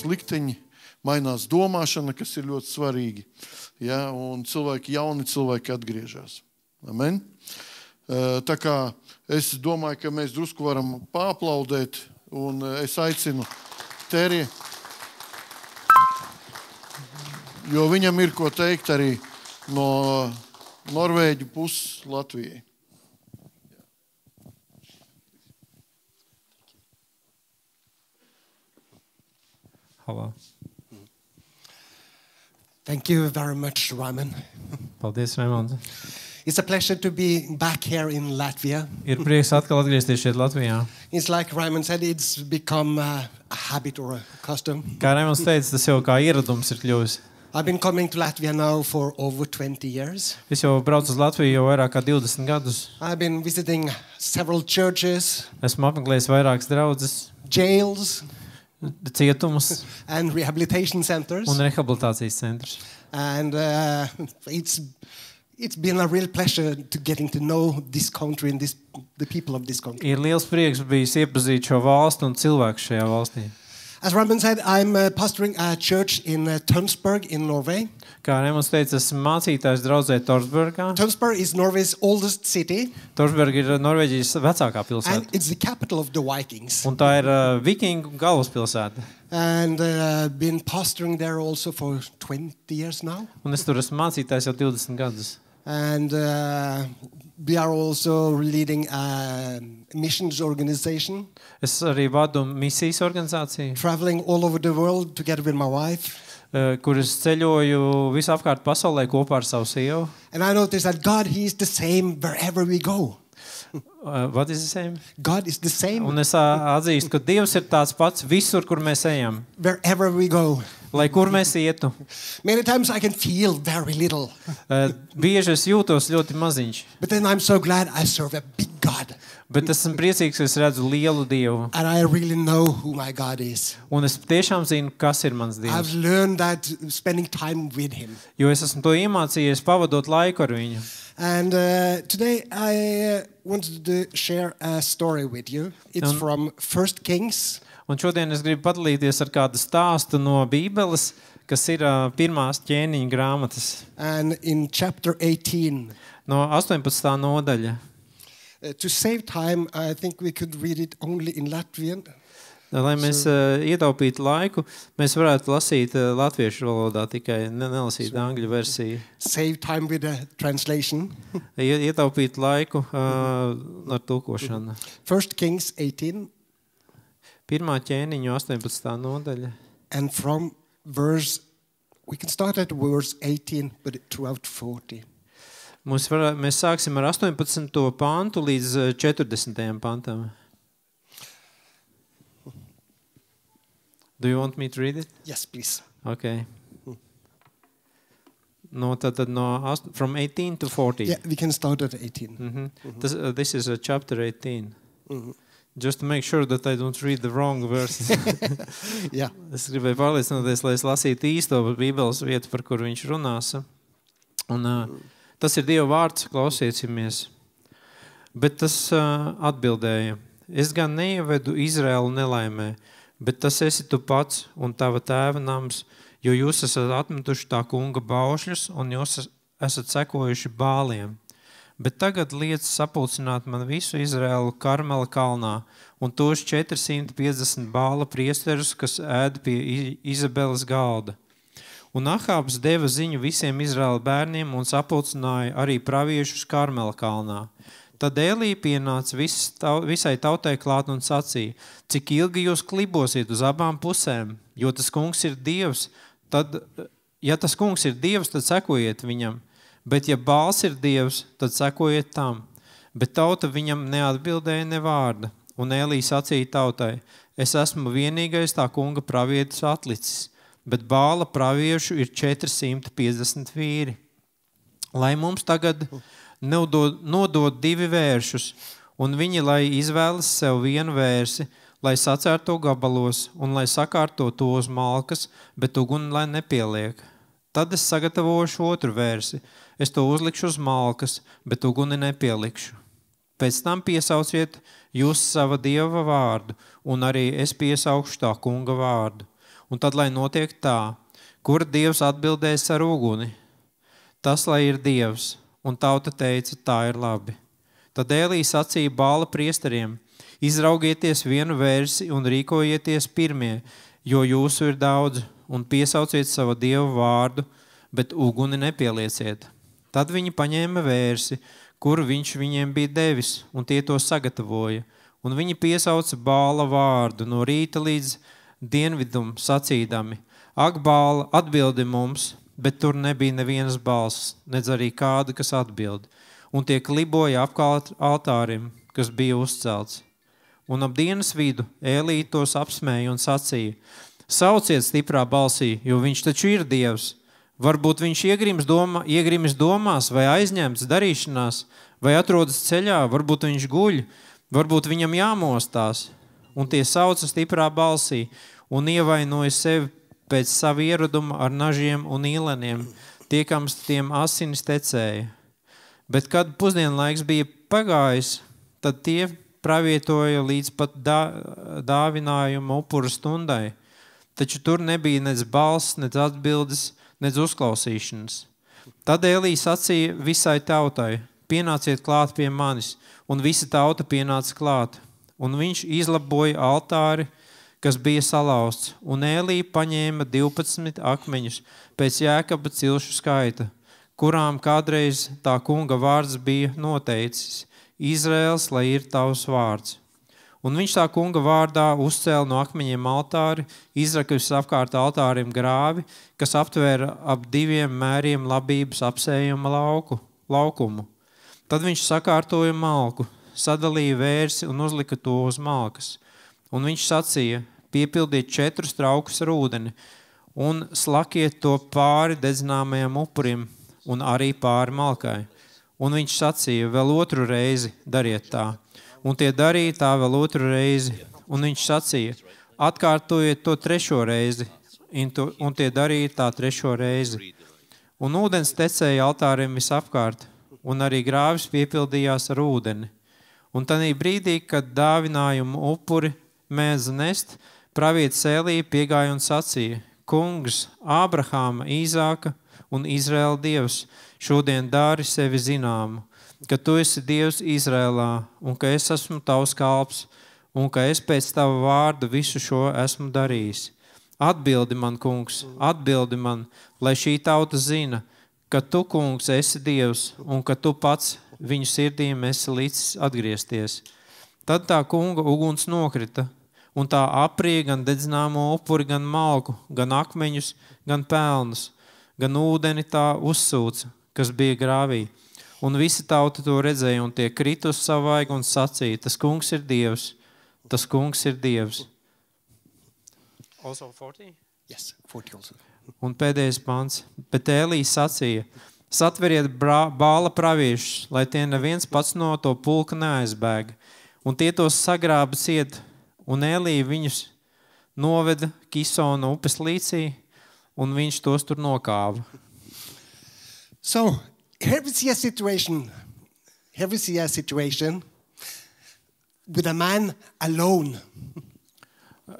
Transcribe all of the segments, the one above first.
mainās likteņi, mainās domāšana, kas ir ļoti svarīgi. Ja, un jauni cilvēki atgriežas. Amen. Tā kā es domāju, ka mēs drusku varam paaplaudēt, un es aicinu Teriju, jo viņam ir ko teikt arī no Norvēģu puses Latvijai. Hello. Thank you very much, Raymond. Paldies, Raimonds. It's a pleasure to be back here in Latvia. Ir prieks atkal atgriezties šeit Latvijā. It's like Raymond said, it's become a habit or a custom. Kā Raimonds teica, tas jau kā ieradums ir kļuvis. I've been coming to Latvia now for over 20 years. Es jau braucu uz Latviju jau vairāk kā 20 gadus. I've been visiting several churches, Esmu apmeklējis vairākas draudzes, jails, cietumus and rehabilitation centers. un rehabilitācijas centrus. And it's been a real pleasure to getting to know this country and the people of this country. Ir liels prieks bijis iepazīt šo valstu un cilvēku šajā valstī. As Raymond said, I'm pastoring a church in Tønsberg in Norway. Kā Raimonds teica, esmu mācītājs draudzē Torsbergā. Tønsberg is Norway's oldest city, Torsberga ir Norvēģijas vecākā and pilsēta. it's the capital of the Vikings. Un tā ir vikingu galvaspilsēta. And been pastoring there also for 20 years now. Un es tur esmu mācītājs jau 20 gadus. And we are also leading a missions organization, Es arī vadu misijas organizāciju, traveling all over the world together with my wife. kur es ceļoju visapkārt pasaulē kopā ar savu sievu. And I noticed that God, He is the same wherever we go. What is the same? God is the same Un es atzīstu, ka Dievs ir tāds pats visur, kur mēs ejam. wherever we go. Lai kur mēs ietu. Many times I can feel very little, Bieži es jūtos ļoti maziņš. but then I'm so glad I serve a big God. Bet esmu priecīgs, ka es redzu lielu Dievu. And I really know who my God is. Un es tiešām zinu, kas ir mans I've Dievs. learned that spending time with Him. Jo es esmu to iemācījies pavadot laiku ar viņu. And today I wanted to share a story with you. It's from 1 Kings. Un šodien es gribu padalīties ar kādu stāstu no Bībeles, kas ir pirmās ķēniņa grāmatas. And in chapter 18. No 18. nodaļa. To save time, I think we could read it only in Latvian. Lai mēs ietaupītu laiku, mēs varētu lasīt latviešu valodā, tikai nelasīt angļu versiju. Save time with the translation. Ietaupīt laiku ar tulkošanu. 1 Kings 18. Pirmā ķēniņa 18. nodaļa. And from we can start at verse 18, but throughout 40. Mēs sāksim ar 18. pantu līdz 40. pantam. Do you want me to read it? Yes, please. Okay. No, from 18 to 40. Yeah, we can start at 18. This is chapter 18. Just to make sure that I don't read the wrong verses. Yeah. Es gribēju pārliecināties, lai es lasītu īsto Bībeles vietu, par kur viņš runās. Un tas ir Dieva vārds, klausieties. Bet tas atbildēja: Es gan neievedu Izraēlu nelaimē, bet tas esi tu pats un tava tēva nams, jo jūs esat atmetuši tā kunga baušļus un jūs esat sekojuši bāliem. Bet tagad liec sapulcināt man visu Izraēlu Karmela kalnā un tos 450 bāla priesterus, kas ēd pie Izabeles galda. Un Ahābs deva ziņu visiem Izraēla bērniem un sapulcināja arī praviešus Karmela kalnā. Tad Elija pienāca visai tautai klāt un sacīja: Cik ilgi jūs klibosiet uz abām pusēm, jo tas kungs ir Dievs, ja tas kungs ir Dievs, tad sekojiet viņam, bet ja Bāls ir Dievs, tad sekojiet tam. Bet tauta viņam neatbildēja ne vārda, un Elija sacīja tautai: Es esmu vienīgais tā kunga pravietis atlicis, bet Bāla praviešu ir 450 vīri. Lai mums tagad nodod 2 vēršus, un viņi lai izvēlas sev vienu vērsi, lai sacērto gabalos un lai sakārto to uz malkas, bet uguni lai nepieliek. Tad es sagatavošu otru vērsi, es to uzlikšu uz malkas, bet uguni nepielikšu. Pēc tam piesauciet jūs sava Dieva vārdu, un arī es piesaukšu tā kunga vārdu. Un tad, lai notiek tā, kur Dievs atbildēs ar uguni, tas, lai ir Dievs, un tauta teica, tā ir labi. Tad Ēlija sacīja Bāla priesteriem, izraugieties vienu vērsi un rīkojieties pirmie, jo jūsu ir daudz, un piesauciet savu Dievu vārdu, bet uguni nepielieciet. Tad viņi paņēma vērsi, kuru viņš viņiem bija devis, un tie to sagatavoja. Un viņi piesauca Bāla vārdu no rīta līdz dienvidum sacīdami. Ak, Bāla, atbildi mums, bet tur nebija nevienas balss, nedz arī kāda, kas atbild. Un tie kliboja apkārt altārim, kas bija uzcelts. Un ap dienas vidu Ēlija tos apsmēja un sacīja, sauciet stiprā balsī, jo viņš taču ir Dievs. Varbūt viņš iegrimis domās vai aizņemts darīšanās, vai atrodas ceļā, varbūt viņš guļ, varbūt viņam jāmostās. Un tie sauca stiprā balsī un ievainoja sevi pēc savu ieraduma ar nažiem un īleniem, tiekams tiem asinis tecēja. Bet kad pusdienlaiks bija pagājis, tad tie pravietoja līdz pat dāvinājuma upura stundai. Taču tur nebija nec balss, nec atbildes, nec uzklausīšanas. Tad Ēlija sacīja visai tautai, pienāciet klāt pie manis, un visa tauta pienāca klāt. Un viņš izlaboja altāri, kas bija salauzts, un Ēlija paņēma 12 akmeņus pēc Jēkaba cilšu skaita, kurām kādreiz tā kunga vārds bija noteicis, Izraels, lai ir tavs vārds. Un viņš tā kunga vārdā uzcēla no akmeņiem altāri, izrakus apkārt altārim grāvi, kas aptvēra ap 2 mēriem labības apsējuma laukumu. Tad viņš sakārtoja malku, sadalīja vērsi un uzlika to uz malkas. Un viņš sacīja, piepildiet 4 traukus ar ūdeni un slakiet to pāri dedzināmajam upurim un arī pāri malkai. Un viņš sacīja, vēl otru reizi dariet tā. Un tie darīja tā vēl otru reizi. Un viņš sacīja, atkārtojiet to 3. reizi. Un tie darīja tā 3. reizi. Un ūdens tecēja altāriem visapkārt, un arī grāvis piepildījās ar ūdeni. Un tanī brīdī, kad dāvinājumu upuri mēdza nest, pravietis Ēlija piegāja un sacīja, Kungs, Ābrahāma, Īzāka un Izraēla Dievs, šodien dari sevi zināmu, ka tu esi Dievs Izrēlā un ka es esmu tavs kalps un ka es pēc tava vārda visu šo esmu darījis. Atbildi man, Kungs, atbildi man, lai šī tauta zina, ka tu, Kungs, esi Dievs un ka tu pats viņu sirdīm esi līdz atgriezties. Tad tā kunga uguns nokrita un tā aprīja gan dedzināmo upuri, gan malku, gan akmeņus, gan pelnus, gan ūdeni tā uzsūca, kas bija grāvī. Un visi tauta to redzēja, un tie krita uz savu vaigu un sacīja, tas kungs ir Dievs, tas kungs ir Dievs. Also 40? Yes, 40 also. Un pēdējais pants. Bet Ēlija sacīja, satveriet Bāla praviešus, lai tie neviens pats no to pulka neaizbēga. Un tie tos sagrāba ciet, un Ēlija viņus noveda Kisona upes līcī, un viņš tos tur nokāva. So, here we see a situation with a man alone.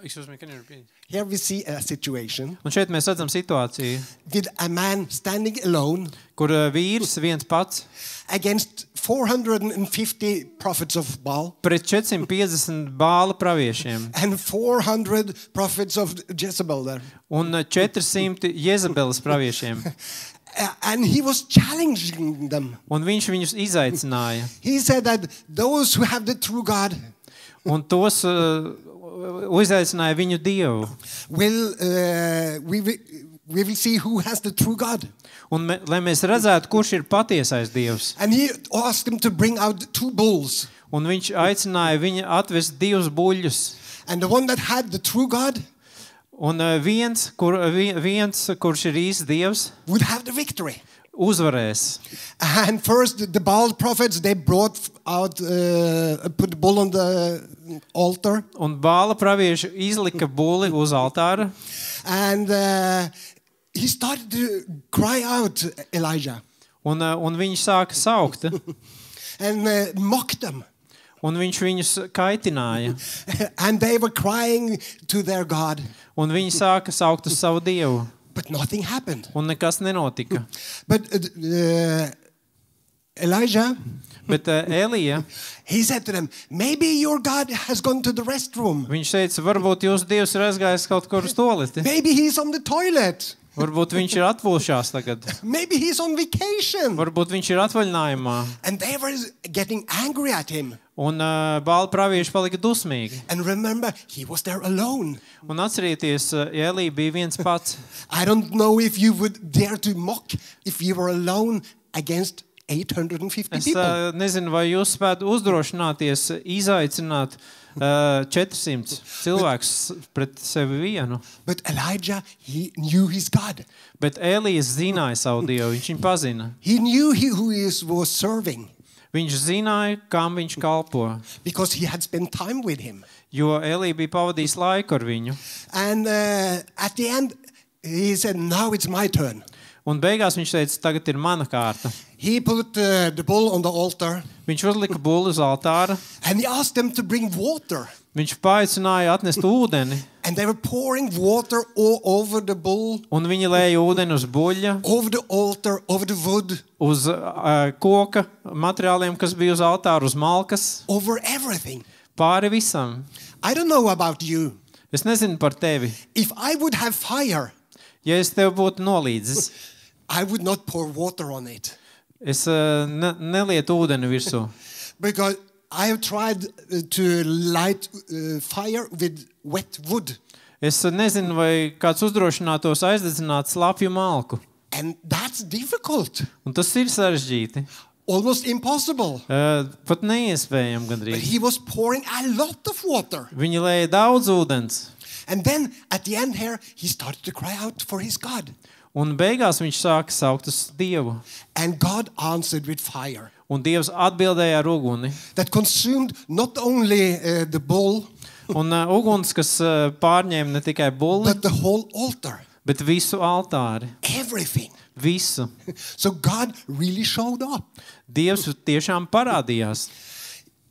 Excuse me, can you repeat? Here we see a situation Un šeit mēs redzam situāciju, with a man standing alone kur vīrs viens pats against 450 prophets of Baal pret 450 Bāla praviešiem and 400 prophets of Jezebel there. un 400 Jezebeles praviešiem. And he was challenging them. Un viņš viņus izaicināja. He said that those who have the true God Un tos uzaicināja viņu Dievu. we will see who has the true God. Un lai mēs redzētu, kurš ir patiesais Dievs. And he asked them to bring out 2 bulls. Un viņš aicināja viņu atvest 2 buļļus. And the one that had the true God Un viens, kurš ir īsts Dievs, would have the victory. uzvarēs. And first the Baal prophets, they brought out, put the bull on the altar. Un Bāla pravieši izlika buli uz altāra. And he started to cry out, Elijah. Un viņi sāka saukt And mock them. Un viņš viņus kaitināja. And they were crying to their God. Un viņi sāka saukt uz savu Dievu. But nothing happened. Un nekas nenotika. But Elijah, Bet Elija, he said to them, maybe your God has gone to the restroom. viņš teica, varbūt jūs Dievs ir aizgājis kaut kur uz toleti. Maybe he's on the toilet. Varbūt viņš ir atpūšās tagad. Maybe he's on vacation. Varbūt viņš ir atvaļinājumā. And they were getting angry at him. Un Bāla pravieši palika dusmīgi. And remember, he was there alone. Un atcerieties, Elija bija viens pats. I don't know if you would dare to mock if you were alone against 850 Es people. nezinu, vai jūs spētu uzdrošināties izaicināt 400 cilvēkus pret sevi vienu. But Elijah, he knew his God. Bet Elijas zināja savu Dievu, viņš viņu pazina. He knew who he was serving Viņš zināja, kam viņš kalpo, because he had spent time with him. jo Elija bija pavadījis laiku ar viņu. And at the end, he said, now it's my turn. Un beigās viņš teica, tagad ir mana kārta. He put the bull on the altar Viņš uzlika bulli uz altāra, and he asked them to bring water. viņš paaicināja atnest ūdeni, And they were pouring water all over the bull, un viņi lēja ūdeni uz buļļa, over the altar, over the wood, uz koka materiāliem, kas bija uz altāra, uz malkas, over everything. pāri visam. I don't know about you. Es nezinu par tevi. If I would have fire, Ja es tev būtu nolīdzis, I would not pour water on it. es nelietu ūdeni virsū. Because I have tried to light fire with wet wood. Es nezinu, vai kāds uzdrošinātos aizdedzināt slapju malku. And that's difficult. Un tas ir sarežģīti. Almost impossible. Pat neiespējami But gandrīz. he was pouring a lot of water. Viņi lēja daudz ūdens. And then at the end here, he started to cry out for his God. Un beigās viņš sāka saukt uz Dievu. And God answered with fire Un Dievs atbildēja ar uguni. that consumed not only the bull, Un uguns, kas pārņēma ne tikai bulli, but the whole altar. bet visu altāri. Everything. Visu. So God really showed up. Dievs tiešām parādījās.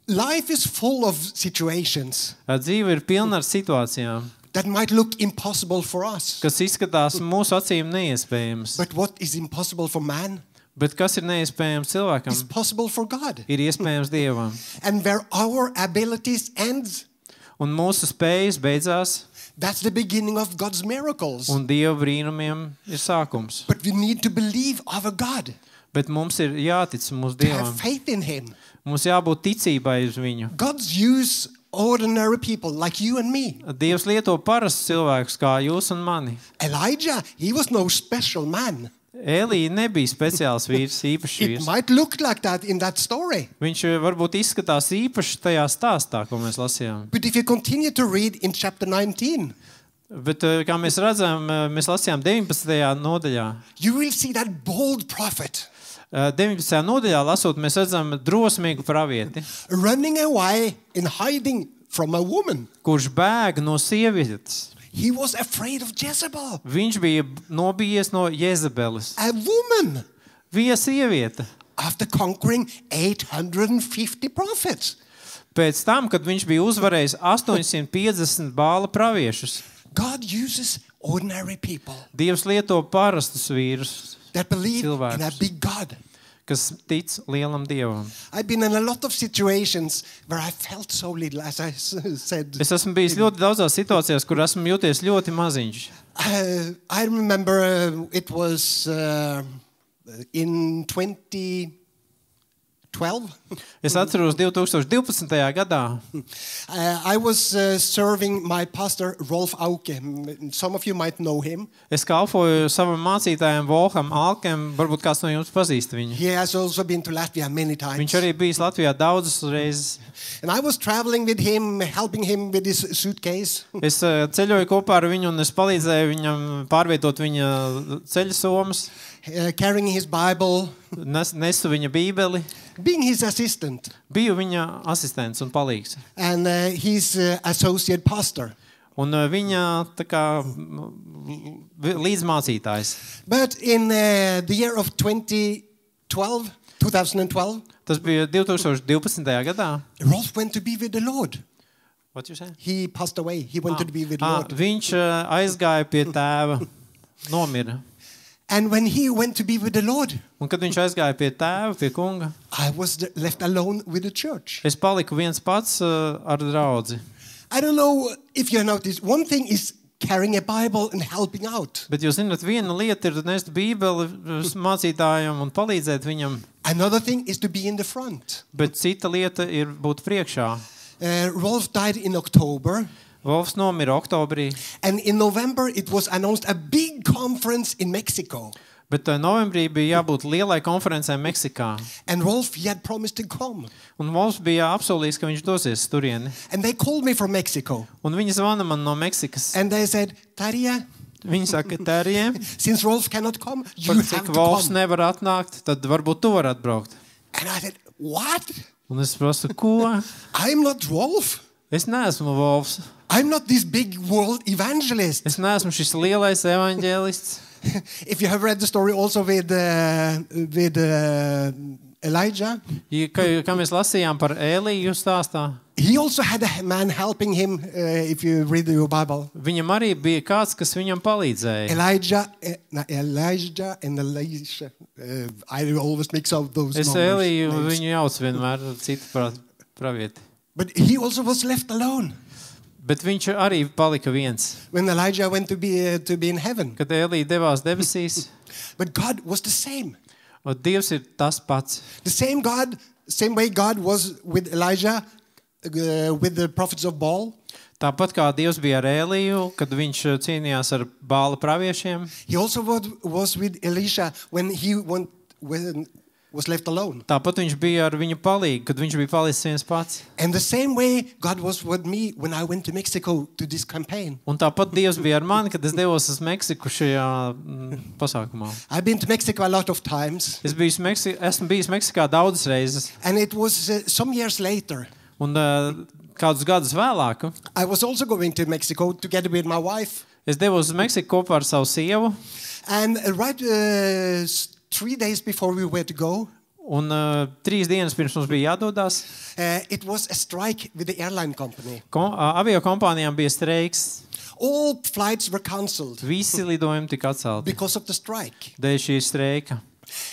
Life is full of situations Dzīve ir pilna ar situācijām, that might look impossible for us. kas izskatās mūsu acīm neiespējams. But what is impossible for man Bet kas ir neiespējams cilvēkam, is possible for God. ir iespējams Dievam. And where our abilities end, Un mūsu spējas beidzās, that's the beginning of God's miracles. un Dieva brīnumiem ir sākums. But we need to believe our God, Bet mums ir jātic mūsu to have Dievam. faith in Him. Mums jābūt ticībai uz viņu. God's use ordinary people like you and me. Dievs lieto parastus cilvēkus kā jūs un mani. Elijah, he was no special man. Elija nebija speciāls vīrs, īpašs It vīrs. might look like that in that story. Viņš varbūt izskatās īpaši tajā stāstā, ko mēs lasījām. But if you continue to read in chapter 19, Bet, kā mēs redzam, mēs lasījām 19. nodaļā. you will see that bold prophet 19. nodaļā lasot, mēs redzam drosmīgu pravieti, running away and hiding from a woman. kurš bēg no sievietes. He was afraid of Jezebel, Viņš bija nobijies no Jezebeles. a woman, Bija sieviete. after conquering 850 prophets. Pēc tam, kad viņš bija uzvarējis 850 Bāla praviešus, God uses ordinary people Dievs lieto parastus vīrus, that believe in a cilvēkus, big God. kas tic lielam Dievam. I've been in a lot of situations where I felt so little, as I said. Es esmu bijis ļoti daudzās situācijās, kur esmu jūties ļoti maziņš. I remember it was in 2012. Es atceros 2012. gadā. I was serving my pastor Rolf Auke. Some of you might know him. Es kalpoju savam mācītājam Volham Alkem, varbūt kāds no jums pazīst viņu. He has also been to Latvia many times. Viņš arī bijis Latvijā daudzas reizes. And I was traveling with him, helping him with his suitcase. Es ceļoju kopā ar viņu un es palīdzēju viņam pārvietot viņa ceļa somas, Carrying his Bible, nesu viņa bībeli, being his assistant biju viņa asistents un palīgs. and his associate pastor. Un viņa tā kā līdzmācītājs. But in the year of 2012, 2012, Tas bija 2012. gadā. Rolf went to be with the Lord. What you say? He passed away. He wanted to be with the Lord. Viņš aizgāja pie tēva, nomira. And when he went to be with the Lord, Un kad viņš aizgāja pie tēva, pie kunga, I was left alone with the church. es paliku viens pats ar draudzi. I don't know if you noticed. One thing is carrying a Bible and helping out. Bet jūs zināt, viena lieta ir nest bībeli mācītājam un palīdzēt viņam, Another thing is to be in the front. bet cita lieta ir būt priekšā. Rolf died in October. Wolfs nomira oktobrī, And in November, it was announced a big conference in Mexico. bet novembrī bija jābūt lielai konferencē Meksikā. And Rolf, he had promised to come. Un Wolfs bija apsolījis, ka viņš dosies turieni. And they called me from Mexico. Un viņi zvana man no Meksikas. And they said, Tarja, Viņi saka, Tērija, since Rolf cannot come, you par have cik to Wolfs come. nevar atnākt, tad varbūt tu vari atbraukt. And I said, what? Un es prasu, ko? I'm not Rolf. Es neesmu Wolfs. I'm not this big world evangelist. Es neesmu šis lielais evaņģēlists. If you have read the story also with Elijah, Kā mēs lasījām par Ēliju stāstā, he also had a man helping him, if you read your Bible. viņam arī bija kāds, kas viņam palīdzēja. Elijah and Elisha. I always mix up those Es numbers, Ēliju names. viņu jaucu vienmēr ar citu pravieti. But he also was left alone Bet viņš arī palika viens. when Elijah went to be in heaven. Kad Ēlija devās debesīs, But God was the same. un Dievs ir tas pats. The same God, same way God was with Elijah, with the prophets of Baal. Tāpat kā Dievs bija ar Ēliju, kad viņš cīnījās ar Bāla praviešiem, He also was with Elisha when he was left alone. tāpat viņš bija ar viņu palīgu, kad viņš bija palicis viens pats. And the same way God was with me when I went to Mexico to this campaign. Un tāpat Dievs bija ar mani, kad es devos uz Meksiku šajā pasākumā. I've been to Mexico a lot of times. Esmu bijis Meksikā daudzas reizes. And it was some years later. Un kādus gadus vēlāk I was also going to Mexico together with my wife. es devos uz Meksiku kopā ar savu sievu. And right 3 days before we were to go, Un 3 dienas pirms mums bija jādodās, it was a strike with the airline company. Avio kompānijām bija streiks. All flights were cancelled Visi lidojumi tika atcelti because of the strike. dēļ šī streika.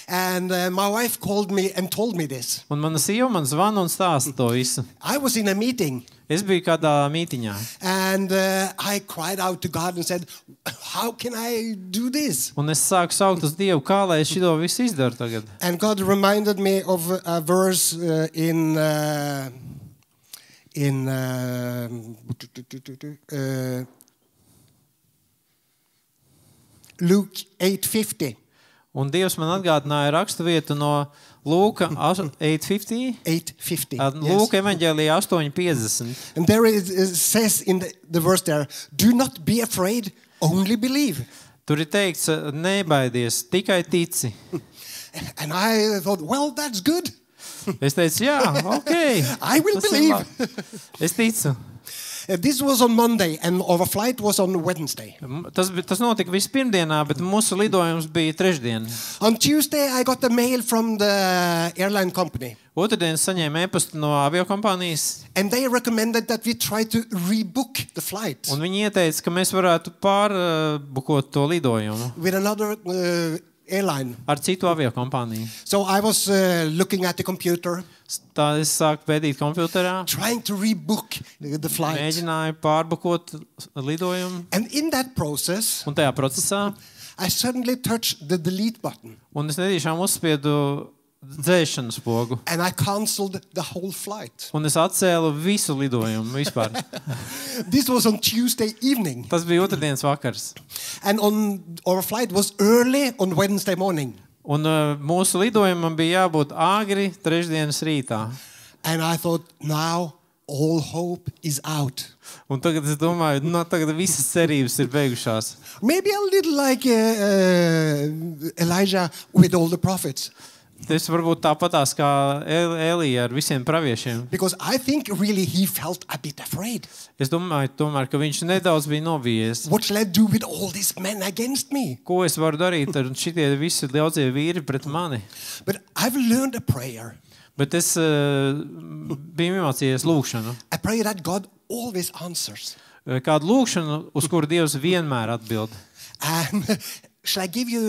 And my wife called me and told me this. Un mana sieva man zvana un stāsta to visu. I was in a meeting Es biju kādā mītiņā. and I cried out to God and said, how can I do this? Un es sāku saukt uz Dievu, kā lai es šito visu izdaru tagad. And God reminded me of a verse in Luke 8:50. Un Dievs man atgādināja rakstu vietu no Lūka 8:50. 8:50. Lūka evaņģēlijā 8:50. And there it says in the verse there, do not be afraid, only believe. Tur ir teikts, nebaidies, tikai tici. And I thought, well, that's good. Es teicu, jā, ok. I will Tas ir believe. labi. Es ticu. This was on Monday and our flight was on Wednesday. Tas notika visu pirmdienā, bet mūsu lidojums bija trešdien. On Tuesday, I got a mail from the airline company. Otrdien saņēmu e-pastu no aviokompānijas, And they recommended that we try to rebook the flight un viņi ieteica, ka mēs varētu pārbukot to lidojumu with another airline. ar citu aviokompāniju. So I was looking at the computer, Tā es sāku pētīt komputerā, trying to rebook the flight. mēģināju pārbukot lidojumu, And in that process, un tajā procesā, I suddenly touched the delete button un es nedīšām uzspiedu dzēšanas pogu, and I canceled the whole flight. un es atcēlu visu lidojumu vispār. This was on Tuesday evening. Tas bija otrdienas vakars. And our flight was early on Wednesday morning. Un mūsu lidojumam bija jābūt āgri trešdienas rītā. And I thought, now all hope is out. Un tagad es domāju, tagad visas cerības ir beigušās. Maybe a little like Elijah with all the prophets. Tas varbūt tāpatās kā Elija ar visiem praviešiem. Because I think really he felt a bit afraid. Es domāju, tomēr, ka viņš nedaudz bija nobijies. What shall I do with all these men against me? Ko es varu darīt ar šitie visi daudzie vīri pret mani? But I've learned a prayer. Bet es biju iemācījies lūkšanu. A prayer that God always answers. Kādu lūkšanu, uz kuru Dievs vienmēr atbild. Shall I give you...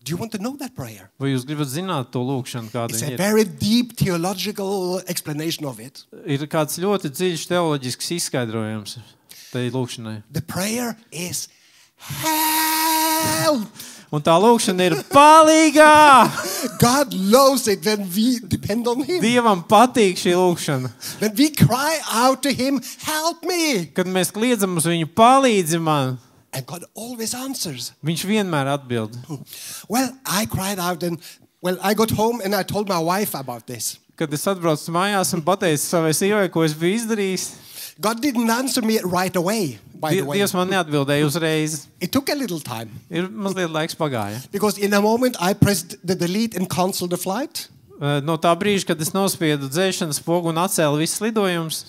do you want to know that prayer? Vai jūs gribat zināt to lūkšanu, kāda It's a ir? very deep theological explanation of it. Ir kāds ļoti dziļš teoloģisks izskaidrojums tai lūkšanai. The prayer is help. Un tā lūkšana ir palīgā! God loves it when we depend on him. Dievam patīk šī lūkšana. When we cry out to him, help me. Kad mēs kliedzam uz viņu, palīdzi man, And God always answers. viņš vienmēr atbild. Well, I cried out and I got home and I told my wife about this. Kad es atbraucu mājās un pateicu savai sievai, ko es biju izdarījis, God didn't answer me right away, by the way. Dievs man neatbildēja uzreiz. It took a little time. Ir mazliet laiks pagāja. Because in a moment I pressed the delete and canceled the flight. No tā brīža, kad es nospiedu dzēšanas pogu un atcēlu visus lidojumus,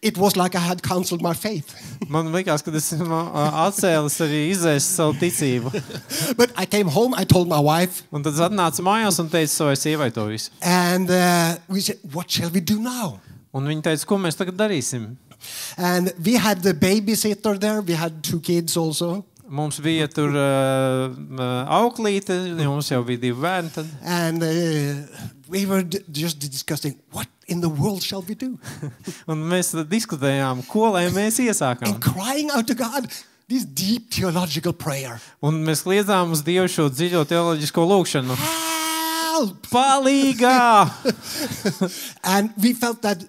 It was like I had cancelled my faith. man likās, ka es atcēlis arī izdzēsu savu ticību. But I came home, I told my wife, Un tad es atnācu mājās un teicu savai sievai to visu. and we said, what shall we do now? Un viņa teica, ko mēs tagad darīsim? And we had the babysitter there. We had 2 kids also. Mums bija tur auklīte, mums jau bija 2 bērni. Tad. And we were just discussing, what in the world shall we do? Un mēs diskutējām, ko lai mēs iesākam. And crying out to God, this deep theological prayer. Un mēs kliedzām uz Dievu šo dziļo teoloģisko lūkšanu. Help! Palīgā! And we felt that,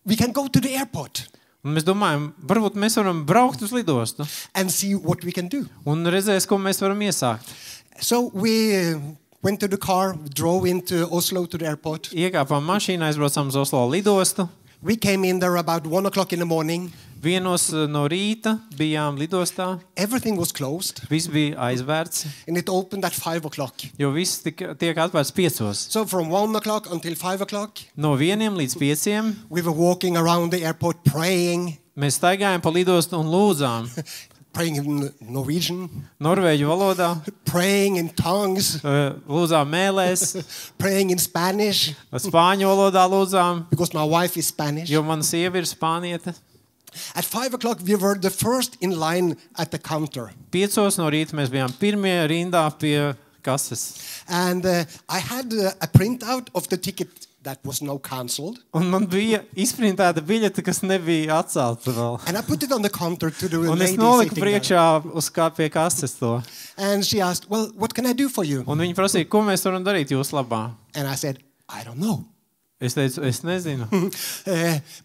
we can go to the airport Un mēs domājam, varbūt mēs varam braukt uz lidostu and see what we can do. un redzēs, ko mēs varam iesākt. So we went to the car, drove into Oslo to the airport. Iekāpām mašīnā, aizbraucām uz Oslo lidostu. We came in there about 1 o'clock in the morning. 1 no rīta bijām lidostā. Everything was closed Viss bija aizvērts, and it opened at 5 o'clock. jo viss tiek atvērts 5. So from 1 o'clock until 5 o'clock, No 1 līdz 5 we were walking around the airport praying, mēs staigājām pa lidostu un lūdzām praying in Norwegian, norvēģu valodā, praying in tongues, lūdzām mēlēs, praying in Spanish, spāņu valodā lūdzām, because my wife is Spanish. jo mana sieva ir spāniete. At 5 o'clock, we were the first in line at the counter. 5 no rīta mēs bijām pirmie rindā pie kases. And I had a printout of the ticket that was now cancelled. Un man bija izprintēta biļete, kas nebija atcelta vēl. And I put it on the counter to the Un es lady noliku sitting there. priekšā uz kā pie kases to. And she asked, well, what can I do for you? Un viņi prasīja, ko mēs varam darīt jūsu labā. And I said, I don't know. Es teicu, es nezinu.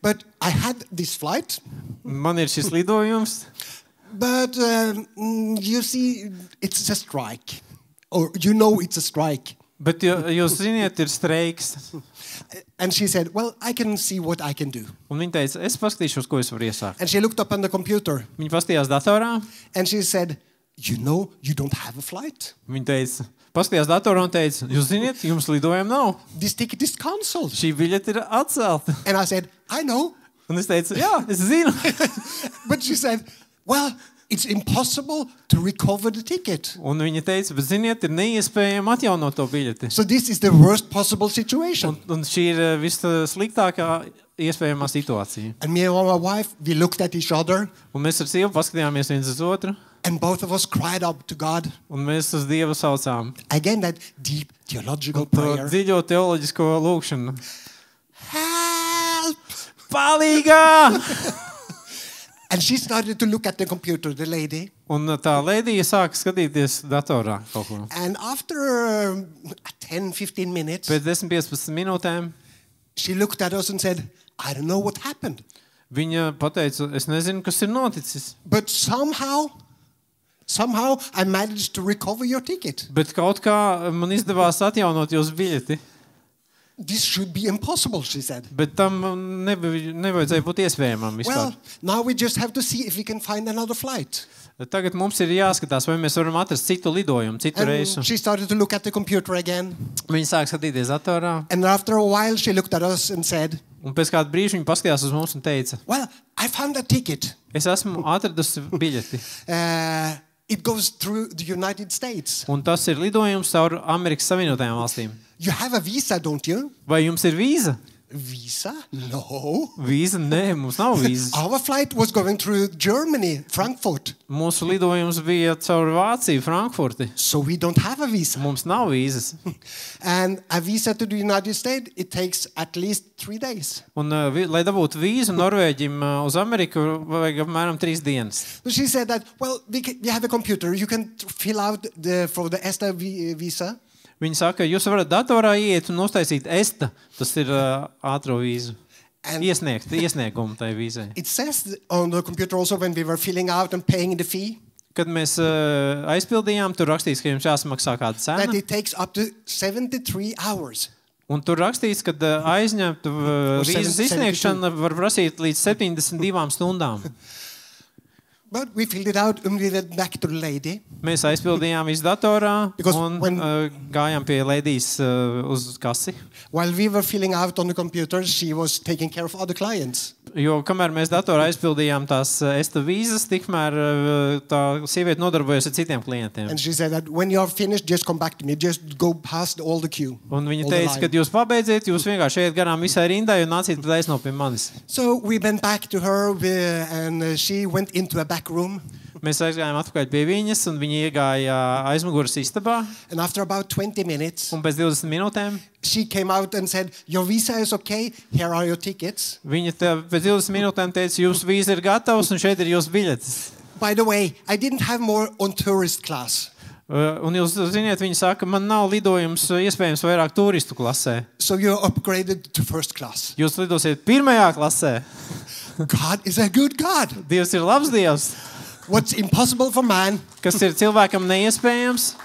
But I had this flight. Man ir šis lidojums, But you see, it's a strike. Or you know it's a strike. bet jūs ziniet, ir streiks. And she said, well, I can see what I can do. Un viņa teica, es paskatīšos, ko es varu iesākt. And she looked up on the computer. Viņa paskatījās datorā, And she said, you know, you don't have a flight. viņa teica, paskatījās datorā un teica, jūs ziniet, jums lidojumu nav. This ticket is cancelled. Šī biļete ir atcelta. And I said, I know. Un es teicu, jā, es zinu. But she said, well, it's impossible to recover the ticket. Un viņa teica, bet ziniet, ir neiespējami atjaunot to biļeti. So this is the worst possible situation. Un šī ir vissliktākā iespējamā situācija. And me and my wife, we looked at each other. Un mēs ar sievu paskatījāmies viens uz otru, And both of us cried up to God. un mēs uz Dievu saucām. Again, that deep theological To prayer. dziļo teoloģisko lūkšanu. Help! Palīgā! And she started to look at the computer, the lady. Un tā lēdija sāka skatīties datorā kaut ko. And after 10-15 minutes, Pēc 10-15 minūtēm she looked at us and said, I don't know what happened. viņa pateica, es nezinu, kas ir noticis, But somehow I managed to recover your ticket. bet kaut kā man izdevās atjaunot jūsu biļeti. this should be impossible, she said. Bet tam nevajadzēja būt iespējamam vispār. Well, now we just have to see if we can find another flight. Tagad mums ir jāskatās, vai mēs varam atrast citu lidojumu, citu reisu. And she started to look at the computer again. Viņa sāk skatīties datorā. And after a while, she looked at us and said, Un pēc kāda brīža viņa paskatījās uz mums un teica, well, I found a ticket. es esmu atradusi biļeti. It goes through the United States. Un tas ir lidojums caur Amerikas Savienotajām valstīm. You have a visa, don't you? Vai jums ir vīza? Visa? No. Vīza? Nē, mums nav vīzas. Our flight was going through Germany, Frankfurt. Mūsu lidojums bija caur Vāciju, Frankfurti. So we don't have a visa. Mums nav vīzas. And a visa to the United States, it takes at least 3 days. Un, lai dabūtu vīzu Norvēģim uz Ameriku, vajag apmēram 3 dienas. So she said that, well, we have a computer. You can fill out for the ESTA visa. Viņa saka, jūs varat datorā iet un uztaisīt ESTA, tas ir ātro vīzu. Iesniegumu tai vīzai. It says on the computer also when we were filling out and paying the fee. Kad mēs aizpildījām, tur rakstīts, ka jums jāsamaksā kāda cena. That it takes up to 73 hours. Un tur rakstīts, ka aizņemtu vīzas izsniegšana var prasīt līdz 72 stundām. But we filled it out and we went back to the lady. Mēs aizpildījām visu datorā un when, gājām pie lēdijas uz kasi. While we were filling out on the computer, she was taking care of other clients. Jo kamēr mēs datorā aizpildījām tās ESTA vīzas, tikmēr tā sieviete nodarbojas ar citiem klientiem. And she said that when you are finished, just come back to me. Just go past all the queue. Un viņa teica, kad jūs pabeidziet, jūs vienkārši ejiet garām visai rindai un nāciet taisno pie manis. So we went back to her and she went into a back room. Mēs aizgājām atpakaļ pie viņas, un viņa iegāja aizmugures istabā. And after about 20 minutes, un pēc 20 minūtēm, she came out and said, "Your visa is okay. Here are your tickets." Viņa pēc 20 minūtēm teica, jūsu vīza ir gatavs, un šeit ir jūsu biļetes. By the way, I didn't have more on tourist class. Un jūs ziniet, viņa saka, man nav lidojums iespējams vairāk turistu klasē. So you're upgraded to first class. Jūs lidosiet pirmajā klasē. God is a good God. Dievs ir labs Dievs. What's impossible for man, kas ir cilvēkam neiespējams,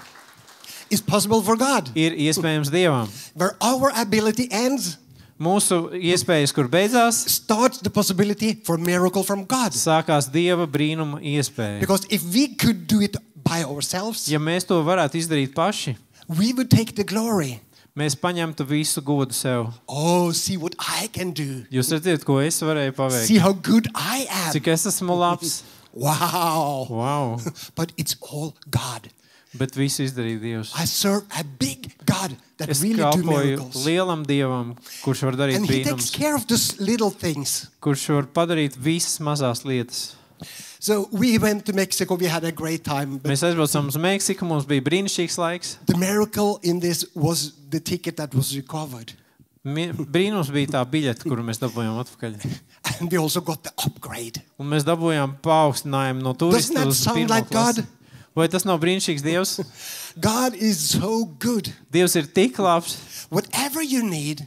is possible for God. Ir iespējams Dievam. Where our ability ends, mūsu iespējas, kur beidzās, starts the possibility for a miracle from God. Sākās Dieva brīnuma iespēja. Because if we could do it by ourselves, ja mēs to varētu izdarīt paši, we would take the glory. Mēs paņemtu visu godu sev. Oh, see what I can do. Jūs redzat, ko es varēju paveikt. See how good I am. Cik es esmu labs. Wow. But it's all God. Bet visu izdarīja Dievs. I serve a big God that es really do miracles. Lielam Dievam, kurš var darīt brīnums. And he takes care of those little things. Kurš var padarīt visas mazās lietas. So we went to Mexico. We had a great time. Mēs aizbraucām uz Meksiku, mums bija brīnišķīgs laiks. The miracle in this was the ticket that was recovered. Brīnums bija tā biļete, kuru mēs dabūjām atpakaļ. And we also got the upgrade. Un mēs dabūjām paaugstinājumu no turista uz pirmo klasi. Vai tas nav brīnišķīgs Dievs? God is so good. Dievs ir tik labs. Whatever you need,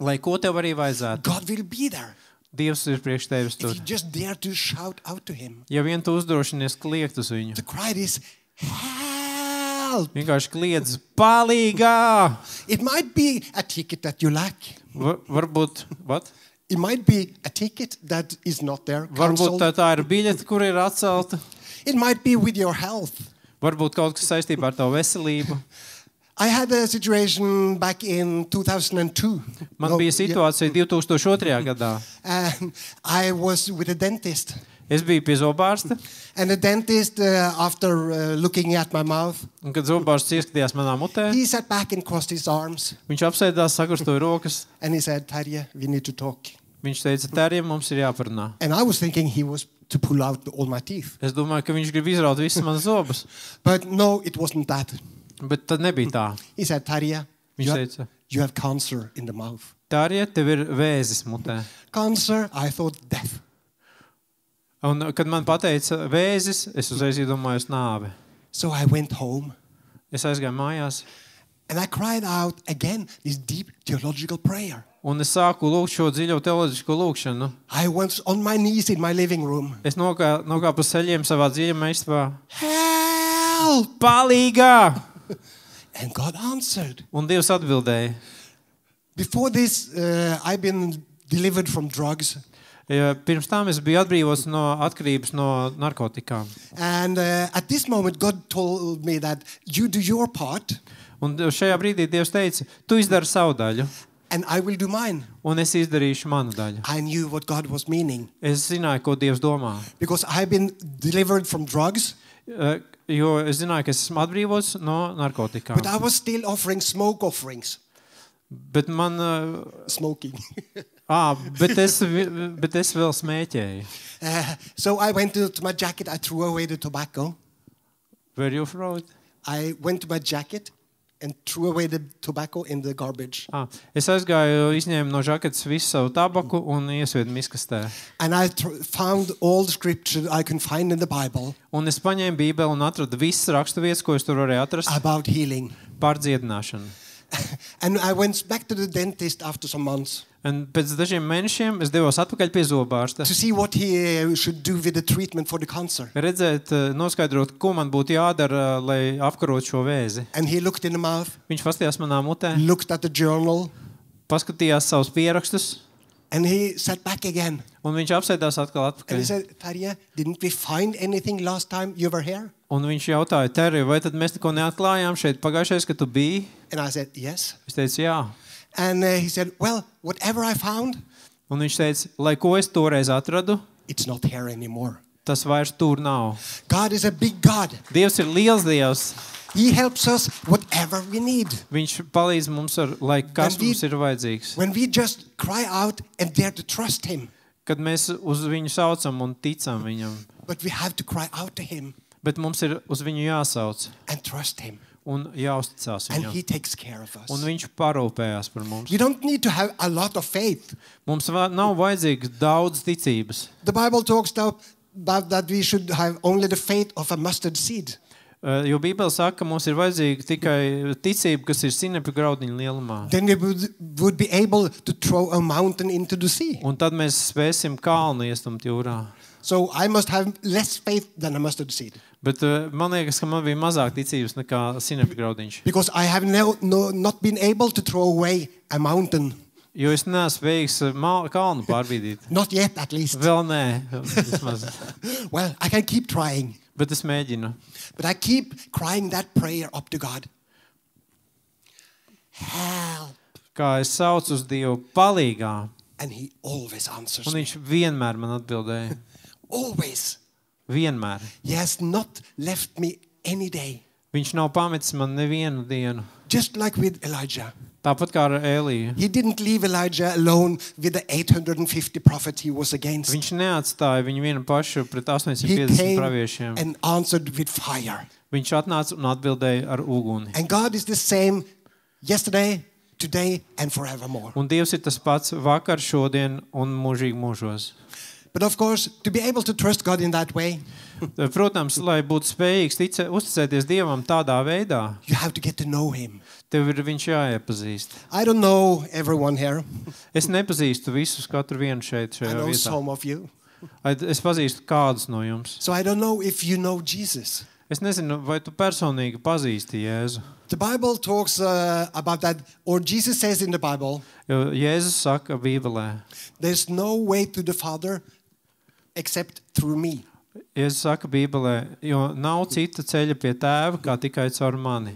lai ko tev arī vajadzētu, God will be there. Dievs ir priekš tevis tur. If you just dare to shout out to him. Ja vien tu uzdrošinies kliegt uz viņu. The cry is, help! Vienkārši kliedz, palīgā! It might be a ticket that you lack. Varbūt, what? It might be a ticket that is not there. Varbūt tā ir biļete, kur ir atcelta. It might be with your health. Varbūt kaut kas saistībā ar tavu veselību. I had a situation back in 2002. Man bija situācija 2002. gadā. I was with a dentist. Es biju pie zobārsta. And the dentist, after looking at my mouth, un kad zobārsts ieskatījās manā mutē, he sat back and crossed his arms. Viņš apsēdās, sakrustoja rokas. And he said, Tarja, we need to talk. Viņš teica, Tarja, mums ir jāparunā. And I was thinking he was to pull out all my teeth. Es domāju, ka viņš grib izraut visas manas zobus. But no, it wasn't that. Bet tad nebija tā. He said, Tarja, viņš teica, you have cancer in the mouth. Tarja, tev ir vēzis mutē. Cancer, I thought death. Un kad man pateica vēzis, es uzreiz iedomājos nāvi. So I went home. Es aizgāju mājās. And I cried out again this deep theological prayer. Un es sāku lūgt šo dziļo teoloģisko lūgšanu. I was on my knees in my living room. Es nokāpu uz ceļiem savā dziļumā istabā. Help! Palīgā! And God answered. Un Dievs atbildēja. Before this, I've been delivered from drugs. Pirms tam es biju atbrīvots no atkarības no narkotikām. And at this moment, God told me that you do your part, Un šajā brīdī Dievs teica, tu izdari savu daļu, and I will do mine. un es izdarīšu manu daļu. I knew what God was meaning. Es zināju, ko Dievs domā. Because I've been delivered from drugs, Jo es zināju, ka es esmu atbrīvots no narkotikām. but I was still offering smoke offerings. Bet man... Smoking. bet es vēl smēķēju. So I went to my jacket, I threw away the tobacco. Were you fraud? I went to my jacket and threw away the tobacco in the garbage. Es aizgāju, izņēmu no žaketes visu savu tabaku un iesviedu miskastē. And I found all the scripture I can find in the Bible Un es paņēmu Bībeli un atradu visas raksturvietas, ko es tur varēju atrast about healing. par dziedināšanu. And I went back to the dentist after some months Un pēc dažiem mēnešiem es devos atpakaļ pie zobārsta. to see what he should do with the treatment for the cancer. Redzēt, noskaidrot, ko man būtu jādara, lai apkarotu šo vēzi. And he looked in the mouth, Viņš paskatījās manā mutē, looked at the journal, paskatījās savus pierakstus, and he sat back again. un viņš apsēdās atkal And he atpakaļ. said, Tarja, didn't we find anything last time you were here? Un viņš jautāja, Terri, vai tad mēs neko neatklājām šeit pagājušais, kad tu biji? And I said, yes. Es teicu, jā. And he said, well, whatever I found, Un viņš teica, lai ko es toreiz atradu, it's not here anymore. tas vairs tur nav. God is a big God. Dievs ir liels Dievs. He helps us whatever we need. Viņš palīdz mums, lai kas mums ir vajadzīgs. When we just cry out and dare to trust him, Kad mēs uz viņu saucam un ticam viņam, but we have to cry out to him bet mums ir uz viņu jāsauc and trust him. un jāuzticās And viņam. he takes care of us. Un viņš parūpējās par mums. You don't need to have a lot of faith. Mums nav vajadzīgs daudz ticības. The Bible talks about that we should have only the faith of a mustard seed. Jo Bībele saka, ka mums ir vajadzīga tikai ticība, kas ir sinepju graudiņa lielumā. Then we would be able to throw a mountain into the sea. Un tad mēs spēsim kalnu iestumt jūrā. So I must have less faith than a mustard seed. Bet man liekas, ka man bija mazāk ticības nekā sinepju graudiņš. Because I have not been able to throw away a mountain. Jo es neesmu spējīgs kalnu pārbīdīt. Not yet, at least. Vēl nē. Vismaz. Well, I can keep trying. Bet es mēģinu. But I keep crying that prayer up to God. Help. Kā es saucu uz Dievu palīgā, And he always answers un me. viņš vienmēr man atbildēja. Always. Vienmēr. He has not left me any day. Viņš nav pametis man nevienu dienu. Just like with Elijah. Tāpat kā ar Eliju. He didn't leave Elijah alone with the 850 prophets he was against. Viņš neatstāja viņu vienu pašu pret He 850 came praviešiem. and answered with fire. Viņš atnāca un atbildēja ar uguni. And God is the same yesterday, today, and forevermore. Un Dievs ir tas pats vakar, šodien un mūžīgi mūžos. But of course, to be able to trust God in that way, Protams, lai būtu spējīgs uzticēties Dievam tādā veidā, you have to get to know him. tev ir viņš jāiepazīst. I don't know everyone here. Es nepazīstu visus, katru vienu šeit I šajā know vietā. some of you. Es pazīstu kādus no jums. So I don't know if you know Jesus. Es nezinu, vai tu personīgi pazīsti Jēzu. The Bible talks about that, or Jesus says in the Bible, Jo Jēzus saka Bībelē, there's no way to the Father except through me. Jēzus saka Bībelē, jo nav cita ceļa pie tēva, kā tikai caur mani.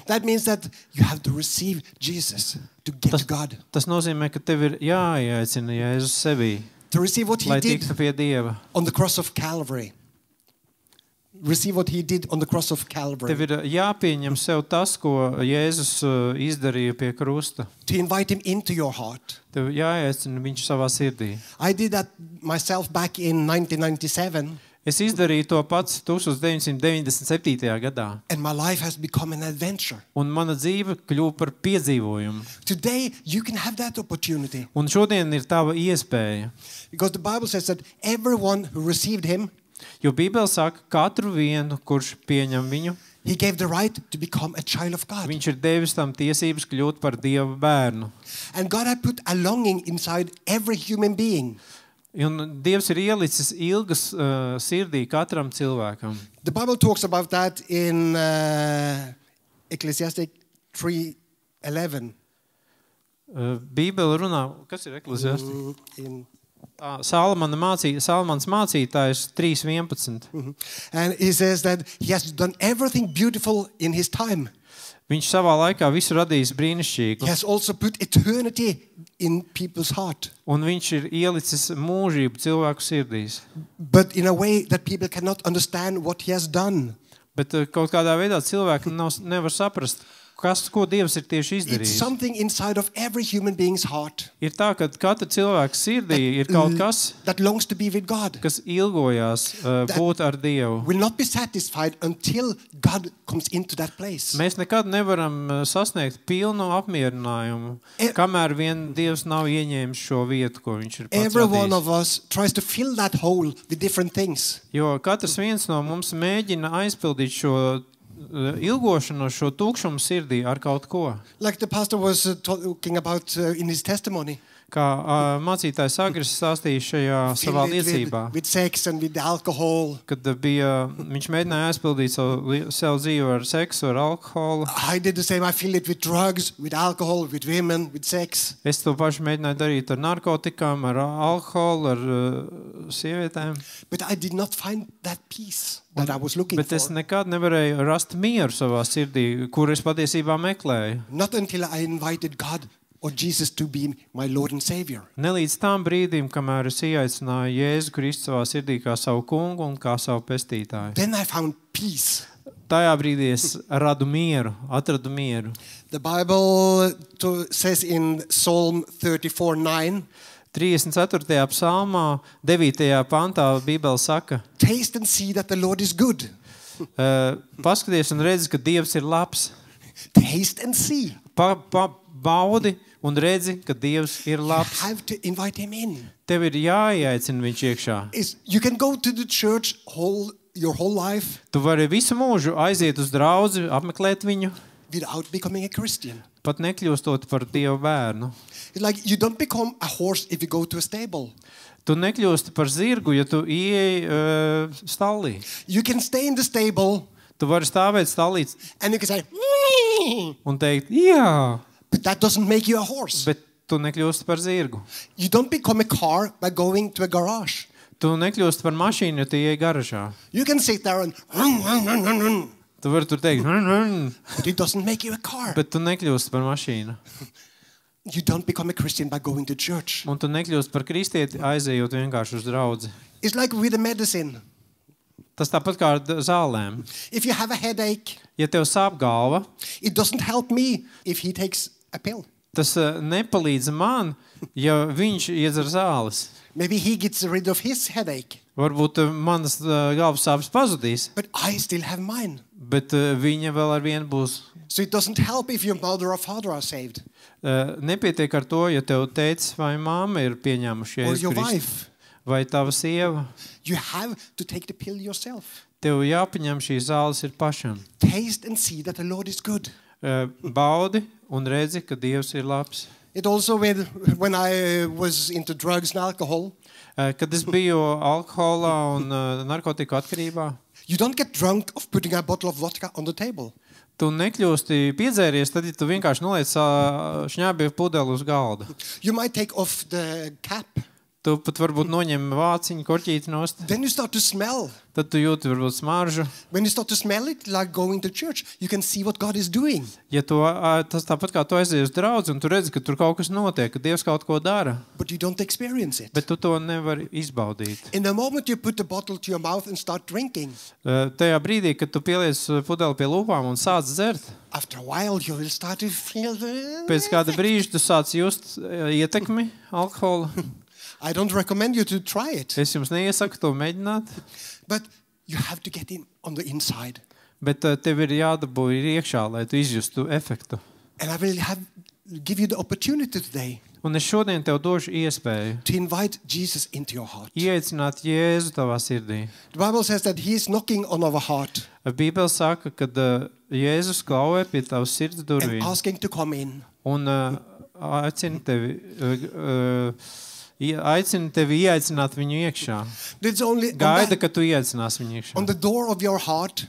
That means that you have to receive Jesus to get to God. Tas nozīmē, ka tev ir jāieaicina Jēzus sevī, To receive what he lai did tiktu pie Dieva. on the cross of Calvary. Receive what he did on the cross of Calvary. Tev ir jāpieņem sev tas, ko Jēzus izdarīja pie krusta. To invite him into your heart. Tev jāieaicina viņš savā sirdī. I did that myself back in 1997, Es izdarīju to pats 1997. gadā, and my life has become an adventure. un mana dzīve kļuva par piedzīvojumu. Today, you can have that opportunity. Un šodien ir tava iespēja, Because the Bible says that everyone who received him, jo Bībele saka, katru vienu, kurš pieņem viņu, he gave the right to become a child of God. viņš ir devis tam tiesības kļūt par Dieva bērnu. And God had put a longing inside every human being. Un Dievs ir ielicis ilgas sirdī katram cilvēkam. The Bible talks about that in Ecclesiastes 3:11. Bībele runā, kas ir Ekleziāsts? In Salmans mācītājs 3:11. And he says that he has done everything beautiful in his time. Viņš savā laikā visu radījis brīnišķīgu. He has also put eternity in people's heart. Un viņš ir ielicis mūžību cilvēku sirdīs. But in a way that people cannot understand what he has done. Bet kaut kādā veidā cilvēki nevar saprast, ko Dievs ir tieši It's izdarījis. something inside of every human being's heart Ir tā, ka katra cilvēka sirdī ir kaut kas, that longs to be with God. kas ilgojās būt ar Dievu. Will not be satisfied until God comes into that place. Mēs nekad nevaram sasniegt pilnu apmierinājumu, kamēr vien Dievs nav ieņēmis šo vietu, ko viņš ir pats Every one radījis. of us tries to fill that hole with different things. Jo katrs viens no mums mēģina aizpildīt šo ilgošanos, šo tukšumu sirdī ar kaut ko. Like the pastor was talking about in his testimony. Kā mācītājs Agris stāstīja šajā savā Filled it liecībā, with sex and with alcohol. kad viņš mēģināja aizpildīt savu dzīvi ar seksu, ar alkoholu. I did the same. I filled it with drugs, with alcohol, with women, with sex. Es to pašu mēģināju darīt ar narkotikām, ar alkoholu, ar sievietēm. But I did not find that peace that I was looking Bet es for. nekad nevarēju rast mieru savā sirdī, kur es patiesībā meklēju. Not until I invited God or Jesus to be my Lord and Savior. Ne līdz tam brīdim, kamēr es ieaicināju Jēzu Kristu savā sirdī kā savu kungu un kā savu pestītāju. Then I found peace. Tajā brīdī es atradu mieru. The Bible says in Psalm 34:9, 34. psalmā, 9. pantā Bībele saka, taste and see that the Lord is good. paskaties un redzi, ka Dievs ir labs. Taste and see. Baudi un redzi, ka Dievs ir You labs. have to invite him in. Tev ir jāieaicina viņš iekšā. You can go to the church your whole life Tu vari visu mūžu aiziet uz draudzi, apmeklēt viņu, without becoming a Christian. pat nekļūstot par Dieva bērnu. It's like you don't become a horse if you go to a stable. Tu nekļūsti par zirgu, ja tu ieej stallī. You can stay in the stable Tu vari stāvēt stallī and you can say, un teikt, jā, but that doesn't make you a horse. bet tu nekļūsti par zirgu. You don't become a car by going to a garage. Tu nekļūsti par mašīnu, ja tu ieej garažā. You can sit there and Tu vari tur teikt, but it doesn't make you a car. bet tu nekļūsti par mašīnu. You don't become a Christian by going to church. Un tu nekļūsti par kristieti, aizejot vienkārši uz draudzi. It's like with a medicine. Tas tāpat kā ar zālēm. If you have a headache, Ja tev sāp galva, it doesn't help me if he takes a pill. tas nepalīdz man, ja viņš iedzer zāles. Maybe he gets rid of his headache, Varbūt manas galvas sāpes pazudīs, but I still have mine. bet viņa vēl ar vienu būs. So it doesn't help if your mother or father are saved, Nepietiek ar to, ja tev teicis vai māma ir pieņēmuši or Jēzu your Kristu, wife. vai tava sieva. You have to take the pill yourself. Tev jāpaņem šīs zāles ir pašam. Taste and see that the Lord is good. Baudi un redzi, ka Dievs ir labs. It also when I was into drugs and alcohol, Kad es biju alkoholā un narkotiku atkarībā, you don't get drunk of putting a bottle of vodka on the table. tu nekļūsti piedzēries, tad ja tu vienkārši noliec šņābju pudeli uz galda. You might take off the cap. Tu pat varbūt noņem vāciņu, korķīti nost. Then you start to smell. Tad tu jūti varbūt smaržu. When you start to smell it, like going to church, you can see what God is doing. Ja tas tāpat kā tu aizies uz draudzi un tu redzi, ka tur kaut kas notiek, ka Dievs kaut ko dara, But you don't experience it. bet tu to nevari izbaudīt. In the moment you put the bottle to your mouth and start drinking, Tajā brīdī, kad tu pieliec pudeli pie lūpām un sāc dzert, after a while you will start to feel pēc kāda brīža tu sāc just ietekmi alkohola. I don't recommend you to try it, Es jums neiesaku to mēģināt, but you have to get in on the inside. bet tev ir jādabū iekšā, lai tu izjustu efektu. And I will give you the opportunity today Un es šodien tev došu iespēju to invite Jesus into your heart. ieaicināt Jēzu tavā sirdī. The Bible says that he is knocking on our heart Bībele saka, ka Jēzus klauvē pie tavas sirds and durvīm asking to come in. un aicina tevi ieaicināt viņu iekšā. It's only Gaida, ka tu ieaicināsi viņu iekšā. on the door of your heart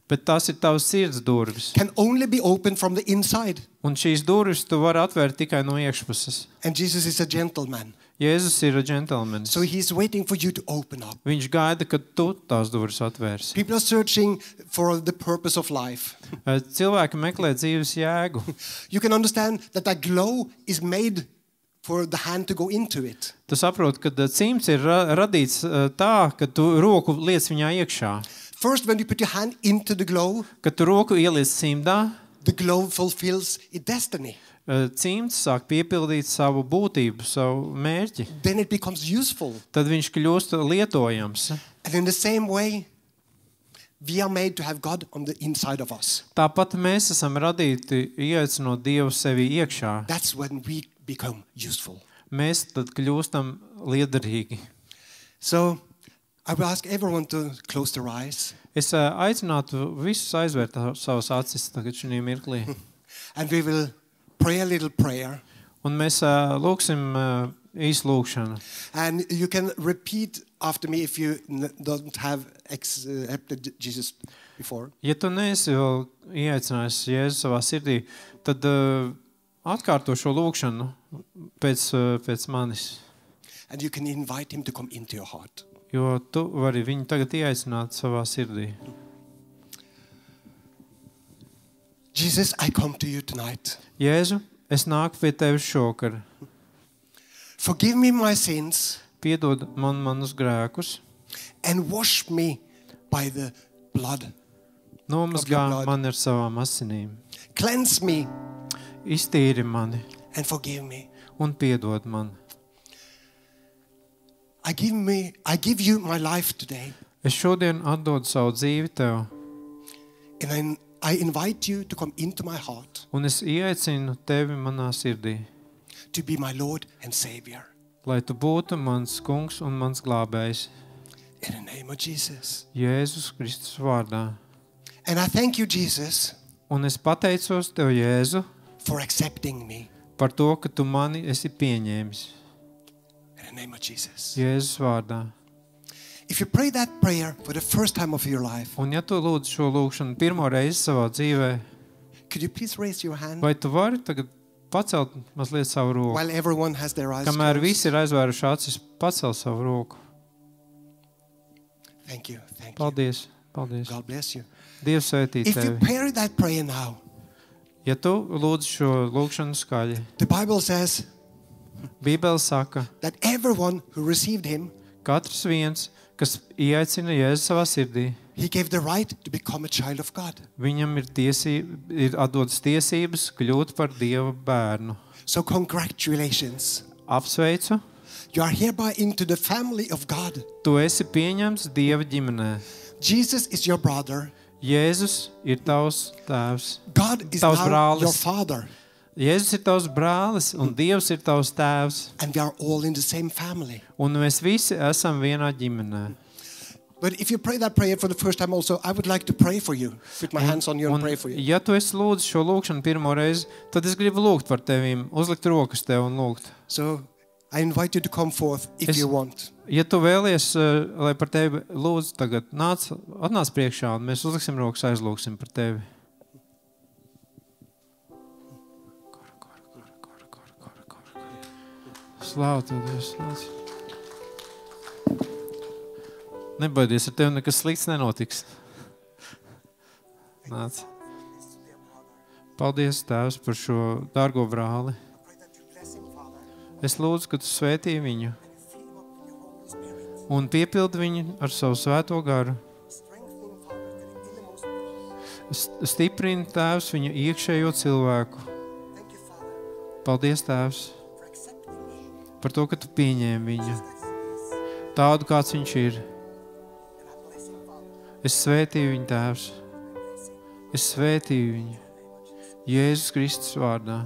Bet tas ir tavs sirds durvis. can only be opened from the inside. Un šīs durvis tu vari atvērt tikai no iekšpuses. And Jesus is a gentleman. Jēzus ir džentelmenis. So he's waiting for you to open up. Viņš gaida, kad tu tās durvis atvērsi. People are searching for the purpose of life. Cilvēki meklē dzīves jēgu. You can understand that that glow is made for the hand to go into it. Tu saproti, ka cimds ir radīts tā, ka tu roku liec viņā iekšā. First, when you put your hand into the glow, Kad tu roku ieliec cimdā, the glow fulfills its destiny. cimds sāk piepildīt savu būtību, savu mērķi. Then it becomes useful. Tad viņš kļūst lietojams. And in the same way, we are made to have God on the inside of us. Tāpat mēs esam radīti ieaicinot Dievu sevi iekšā. That's when we become useful. Mēs tad kļūstam liederīgi. So I will ask everyone to close their eyes. Es aicinātu visus aizvērt savas acis tagad šajā mirklī. And we will pray a little prayer. Un mēs lūksim īsu lūkšanu. And you can repeat after me if you don't have accepted Jesus before. Ja tu neesi vēl ieaicinājis Jēzu savā sirdī, tad atkārto šo lūkšanu pēc manis. And you can invite him to come into your heart. Jo tu vari viņu tagad ieaicināt savā sirdī. Jesus, I come to you tonight. Jēzu, es nāku pie tevis šokar. Forgive me my sins Piedod man manus grēkus. and wash me by the blood. Nomazgā blood. mani ar savām asinīm. Cleanse me Iztīri mani and forgive me. un piedod man. I give you my life today. Es šodien atdodu savu dzīvi tev, And I invite you to come into my heart un es ieaicinu tevi manā sirdī, to be my Lord and Savior. lai tu būtu mans kungs un mans glābējs. In the name of Jesus. Jēzus Kristus vārdā. And I thank you, Jesus, Un es pateicos tev, Jēzu, for accepting me. par to, ka tu mani esi pieņēmis. In the name of Jesus. Jēzus vārdā. If you pray that prayer for the first time of your life, Un ja tu lūdz šo lūkšanu pirmo reizi savā dzīvē, could you please raise your hand vai tu vari tagad pacelt mazliet savu roku? while everyone has their eyes Kamēr closed? visi ir aizvēruši acis, pacel savu roku. Thank you. Thank you. Paldies, paldies. God bless you. Dievs svētī If you tevi. pray that prayer now, Ja tu lūdz šo lūkšanu skaļi, the Bible says Bībele saka, that everyone who received him, katrs viens, kas ieaicina Jēzu savā sirdī, he gave the right to become a child of God. viņam ir atdotas tiesības kļūt par Dieva bērnu. So congratulations. Apsveicu, You are hereby into the family of God. tu esi pieņemts Dieva ģimenē. Jesus is your brother. Jēzus ir tavs tēvs. God is Tavs now brālis. your father. Jēzus ir tavs brālis un Dievs ir tavs tēvs. And we are all in the same family. Un mēs visi esam vienā ģimenē. But if you pray that prayer for the first time also, I would like to pray for you. Put my hands on you and Un, pray for you. ja tu esi lūdzu šo lūkšanu pirmo reizi, tad es gribu lūgt par tevīm, uzlikt rokas tev un lūgt. So I invite you to come forth if Es- you want. Ja tu vēlies, lai par tevi lūdzu, tagad atnāc priekšā un mēs uzliksim rokas, aizlūksim par tevi. Slāv tev, Dievs, nāc. Nebaidies, ar tevi nekas slikts nenotiks. Nāc. Paldies, Tēvs, par šo dārgo brāli. Es lūdzu, ka tu svētī viņu un piepildi viņu ar savu svēto garu. Stiprini, Tēvs, viņu iekšējo cilvēku. Paldies, Tēvs, par to, ka tu pieņēmi viņu tādu, kāds viņš ir. Es svētīju viņu, Tēvs. Es svētīju viņu Jēzus Kristus vārdā.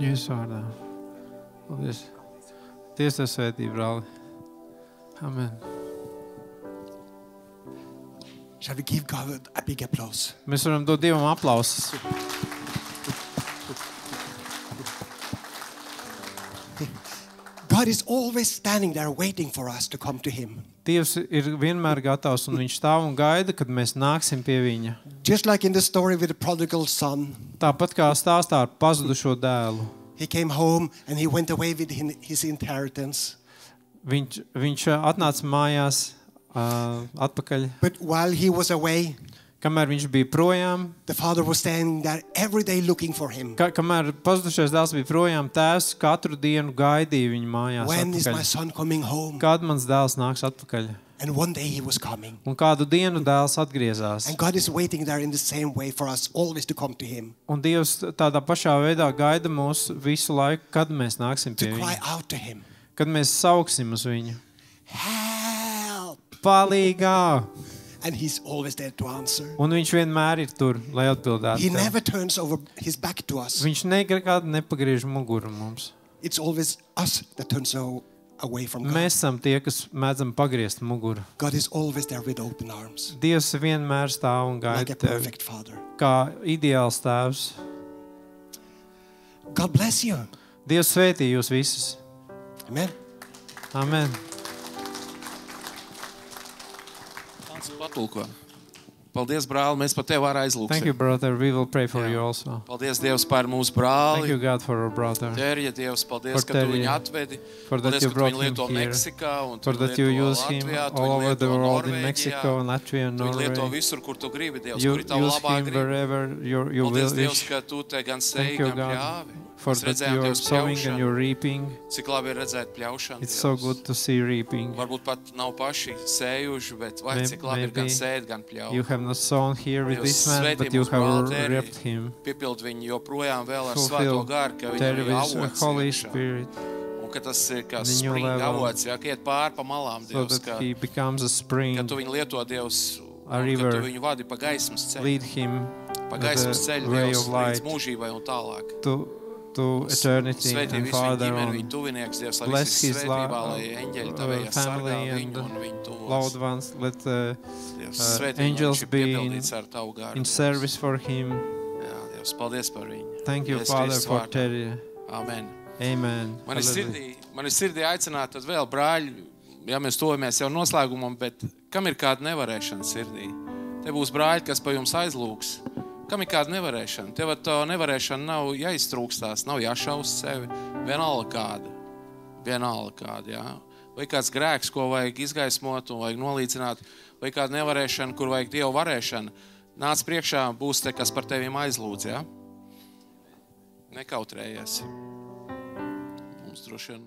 Jēzus vārdā. Paldies. Dievs tev svētī, brāli. Amen. Shall we give God a big applause? Mēs varam dot Dievam aplausus. God is always standing there waiting for us to come to him. Dievs ir vienmēr gatavs un viņš stāv un gaida, kad mēs nāksim pie viņa. Just like in the story with the prodigal son. Tāpat kā stāstā ar pazudušo dēlu. He came home and he went away with his inheritance. Viņš atnāca mājās atpakaļ. But while he was away, kamēr viņš bija projām, the father was standing there every day looking for him. Kamēr pazudušais dēls bija projām, tēvs katru dienu gaidīja viņu mājās When atpakaļ. is my son coming home? Kad mans dēls nāks atpakaļ? And one day he was coming. Un kādu dienu dēls atgriezās. And God is waiting there in the same way for us always to come to him. Un Dievs tādā pašā veidā gaida mūs visu laiku, kad mēs nāksim pie To cry viņa. out to him. Kad mēs sauksim uz viņu. Help! Palīgā! And he's always there to answer. Un viņš vienmēr ir tur, lai atbildētu. He tev. never turns over his back to us. Viņš nekad nepagriež muguru mums. It's always us that turns away from God. Mēs esam tie, kas mēdzam pagriezt muguru. God is always there with open arms. Dievs vienmēr stāv un Like gaida a tevi, perfect father. kā ideāls tēvs. God bless you. Dievs svētī jūs visus. Amen. Amen. Patulko. Paldies, brāl, mēs par tevi Thank you, aizlūksim. brother. We will pray for Jā. you also. Paldies, Dievs, par mūsu Thank you, brāli. God, for our brother. Terja, Dievs, paldies, For ka tu Terje. viņu atvedi. For that Paldies, you ka tu brought viņu him lieto here. Meksikā un tu For viņu that you lieto use him Latvijā, tu all viņu over the lieto world in Norvēģijā. Mexico and Latvia and Tu viņu lieto Norway. visur, kur tu gribi, Dievs, You kur ir tava use labā him griba. wherever you will Paldies, Dievs, wish. ka tu te gan Thank seji, you, gan God, pļāvi. for Mēs that redzējām, you are Dievs, sowing and you're pļaušanu. reaping. Cik labi ir redzēt pļaušanu, It's so Dievs. good to see reaping. Varbūt pat nav paši sējuši, bet vai cik labi ir gan Maybe sēt, gan pļaut. You have not sown here with Dievs, this man, svētī but you mūsu have brāli Terju. reaped him. Pipild viņu joprojām vēl ar Fulfill svēto garu, ka Terry viņam ir with the avots Holy iekšā. Spirit, Un ka tas ir kā The new spring level. avots, ja, ka iet pāri pa malām, so Dievs, that he becomes a spring. ka tu viņu lieto, Dievs, A un ka river. tu viņu vadi pa gaismas ceļu, Lead him pa with gaismas the ceļu, ray Dievs, of līdz light mūžībai un tālāk. to eternity Svētī and visu viņu farther ģimeni, on. viņu tuvinieks, Dievs, lai Bless visi his svētībā, lai eņģeļi tavējā sargā family and viņu un viņu loved tuvos. ones. Let Dievs, svētī, lai angels viņš ir be piepildīts ar tavu garu. in Dievs. service for him. Jā, Dievs, paldies par viņu. Thank you, Jēzus Father, Kristus for vārdā. Terry. Amen. Amen. Man ir Hallelujah. sirdī aicināt tad vēl brāļi, ja mēs tojamies jau noslēgumam, bet kam ir kāda nevarēšana sirdī? Te būs brāļi, kas pa jums aizlūgs. Kam ir kāda nevarēšana? Tev ar to nevarēšanu nav jāiztrūkstās, nav jāšaus sevi. Vienalga kāda, jā. Vai kāds grēks, ko vajag izgaismot un vajag nolīdzināt, vai kāda nevarēšana, kur vajag Dievu varēšana. Nāc priekšā, būs te, kas par teviem aizlūdz, jā? Nekautrējies. Mums droši vien